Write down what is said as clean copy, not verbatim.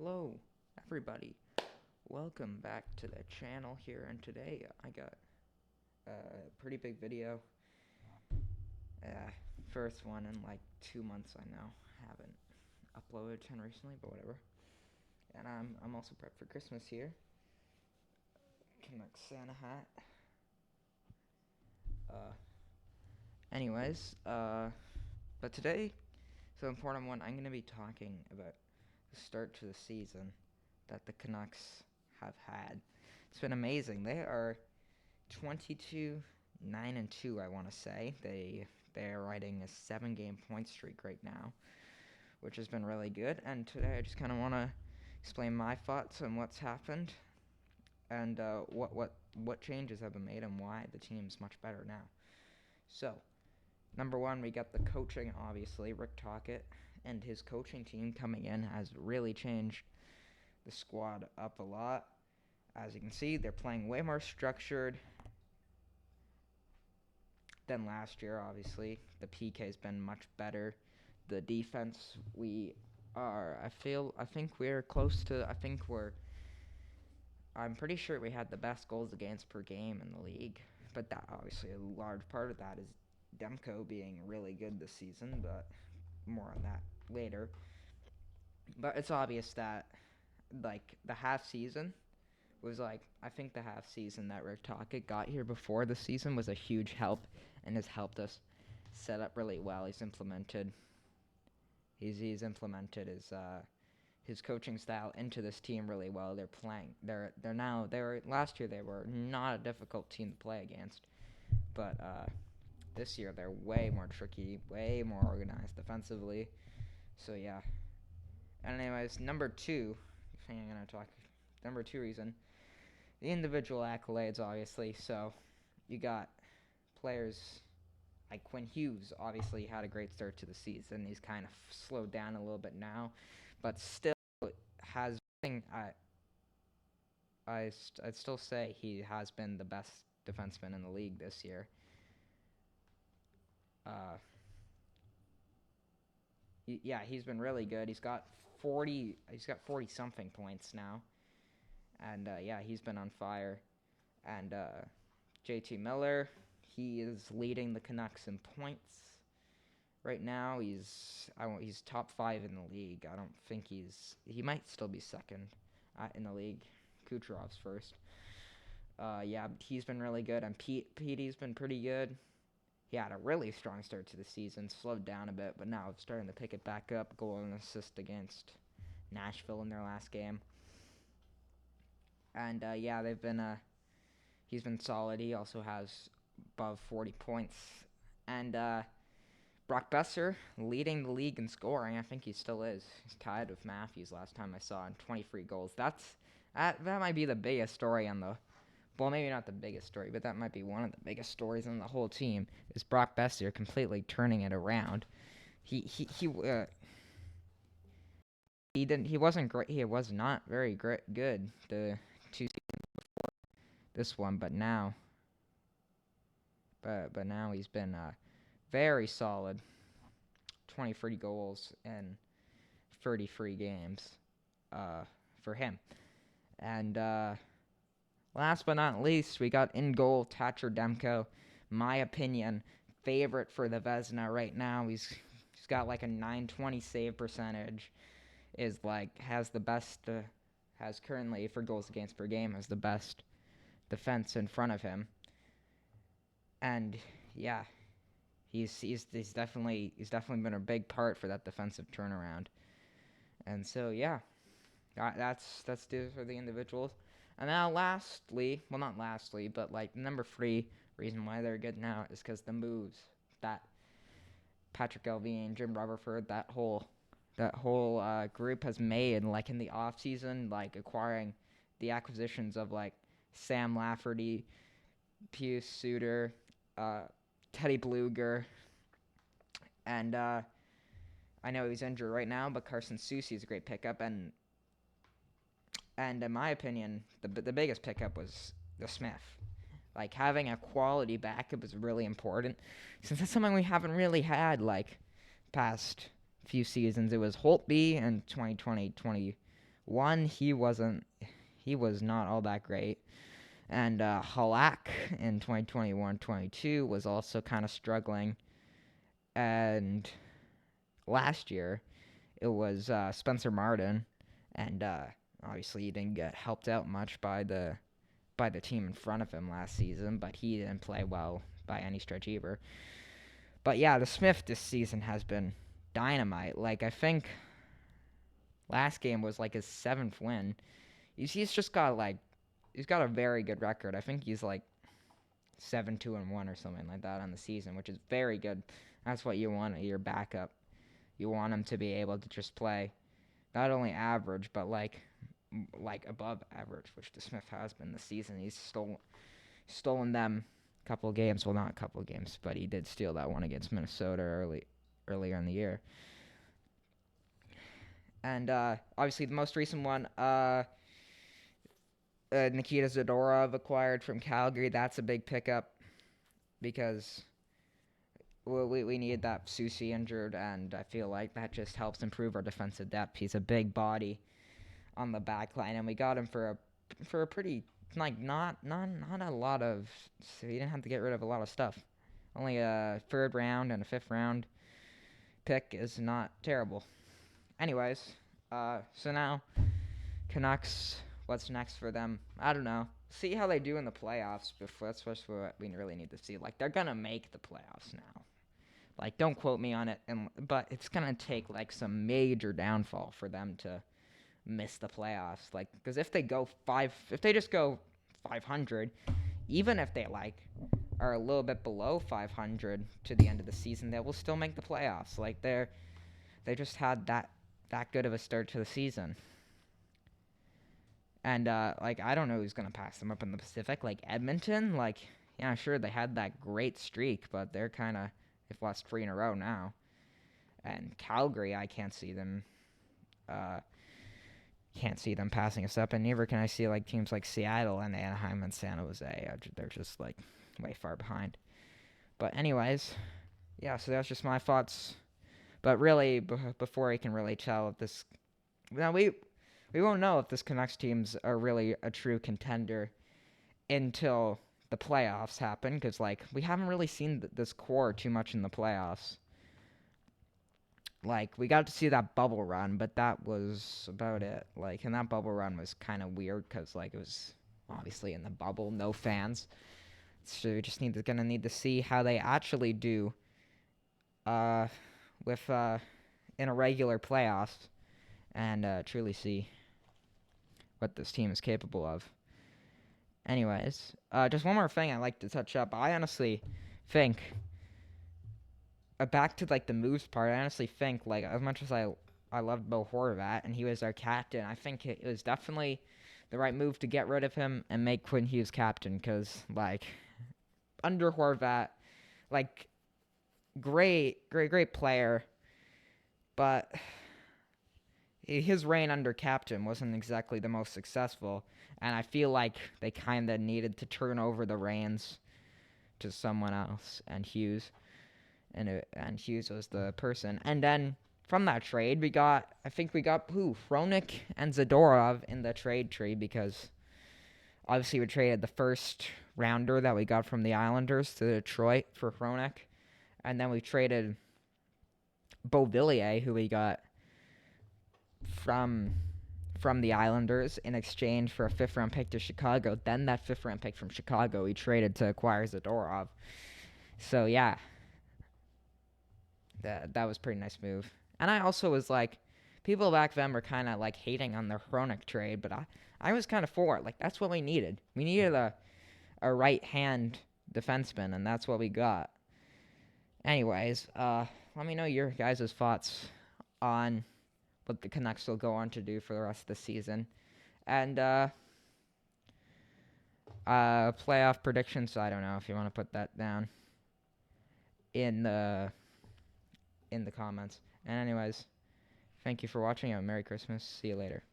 Hello, everybody. Welcome back to the channel here, and today I got a pretty big video. First one in like 2 months, I know. Haven't uploaded a ton recently, but whatever. And I'm also prepped for Christmas here. Canucks Santa hat. But today, so important one, I'm gonna be talking about the start to the season that the Canucks have had. It's been amazing. They are 22-9-2, I want to say. They are riding a 7-game point streak right now, which has been really good. And today I just kind of want to explain my thoughts on what's happened and what changes have been made and why the team's much better now. So, number one, we got the coaching, obviously. Rick Tocchet and his coaching team coming in has really changed the squad up a lot. As you can see, they're playing way more structured than last year, obviously. The PK's been much better. The defense, I'm pretty sure we had the best goals against per game in the league. But that, obviously, a large part of that is Demko being really good this season, but more on that later. But it's obvious that, the half season was I think the half season that Rick Tocchet got here before the season was a huge help and has helped us set up really well. He's implemented his coaching style into this team really well. Last year they were not a difficult team to play against, but this year they're way more tricky, way more organized defensively. So yeah. And anyways, number two reason, the individual accolades, obviously. So you got players like Quinn Hughes, obviously had a great start to the season. He's kind of slowed down a little bit now, but still has been, I'd still say he has been the best defenseman in the league this year. He's been really good. He's got 40 something points now. And he's been on fire. And JT Miller, he is leading the Canucks in points right now. He's top 5 in the league. I don't think he might still be second in the league. Kucherov's first. He's been really good. And Petey's been pretty good. He had a really strong start to the season, slowed down a bit, but now it's starting to pick it back up. Goal and assist against Nashville in their last game. And he's been solid. He also has above 40 points. And Brock Besser leading the league in scoring. I think he still is. He's tied with Matthews last time I saw in 23 goals. That might be the biggest story well, maybe not the biggest story, but that might be one of the biggest stories on the whole team, is Brock Besser completely turning it around. He wasn't great. He was not very good the 2 seasons before this one, but now he's been very solid. 23 goals in 33 games for him. And last but not least, we got in goal Thatcher Demko. My opinion, favorite for the Vezina right now. He's got like a .920 save percentage. Has currently for goals against per game has the best defense in front of him. And yeah, he's definitely been a big part for that defensive turnaround. And so yeah, that's it for the individuals. And now not lastly, but number 3 reason why they're good now is because the moves that Patrick Elvine, Jim Rutherford, that whole group has made, in the off season, acquiring the acquisitions of Sam Lafferty, Pius Suter, Teddy Bluger, and I know he's injured right now, but Carson Soucy is a great pickup, and in my opinion, the biggest pickup was the Smith. Having a quality backup is really important, since that's something we haven't really had past few seasons. It was Holtby in 2020, One, he was not all that great. And Halak in 2021-22 was also kind of struggling. And last year, it was Spencer Martin. And obviously, he didn't get helped out much by the team in front of him last season, but he didn't play well by any stretch either. But yeah, the Smith this season has been dynamite. Like, I think last game was like his 7th win. He's just got like he's got a very good record. I think he's like 7-2-1 or something like that on the season, which is very good. That's what you want at your backup. You want him to be able to just play not only average but like above average, which the Smith has been this season. He's stolen them a couple of games. Well, not a couple of games, but he did steal that one against Minnesota earlier in the year. And obviously the most recent one, Nikita Zadorov acquired from Calgary. That's a big pickup because we need that Susie injured, and I feel like that just helps improve our defensive depth. He's a big body on the back line, and we got him for a pretty not a lot of. So he didn't have to get rid of a lot of stuff. Only a 3rd round and a 5th round pick is not terrible. Anyways, so now Canucks. What's next for them? I don't know. See how they do in the playoffs before. That's what we really need to see. Like, they're gonna make the playoffs now. Like, don't quote me on it, but it's gonna take like some major downfall for them to miss the playoffs. Like, because if they just go 500, even if they are a little bit below 500 to the end of the season, they will still make the playoffs. Like, they just had that good of a start to the season. And, I don't know who's going to pass them up in the Pacific. Like, Edmonton, yeah, sure, they had that great streak, but they've lost 3 in a row now. And Calgary, I can't see them passing us up. And neither can I see, teams like Seattle and Anaheim and San Jose. They're just, way far behind. But anyways, yeah, so that's just my thoughts. But really, before I can really tell if this... Now, we won't know if this Canucks teams are really a true contender until the playoffs happen, because we haven't really seen this core too much in the playoffs. We got to see that bubble run, but that was about it. And that bubble run was kind of weird because it was obviously in the bubble, no fans. So we just gonna need to see how they actually do with in a regular playoffs and truly see what this team is capable of. Anyways, just one more thing I'd like to touch up. I honestly think, back to the moves part, I honestly think as much as I loved Bo Horvat and he was our captain, I think it was definitely the right move to get rid of him and make Quinn Hughes captain, because under Horvat, great player, but his reign under captain wasn't exactly the most successful, and I feel like they kind of needed to turn over the reins to someone else, and Hughes was the person. And then from that trade, we got Hronek and Zadorov in the trade tree, because obviously we traded the first rounder that we got from the Islanders to Detroit for Hronek, and then we traded Beauvillier, who we got from the Islanders in exchange for a 5th round pick to Chicago. Then that 5th round pick from Chicago we traded to acquire Zadorov. So yeah, that was a pretty nice move. And I also was people back then were kind of hating on the Hronek trade, but I was kind of for it. That's what we needed. We needed a right hand defenseman, and that's what we got. Anyways, let me know your guys' thoughts on what the Canucks will go on to do for the rest of the season. And playoff predictions, I don't know if you want to put that down in the comments. And anyways, thank you for watching, and Merry Christmas. See you later.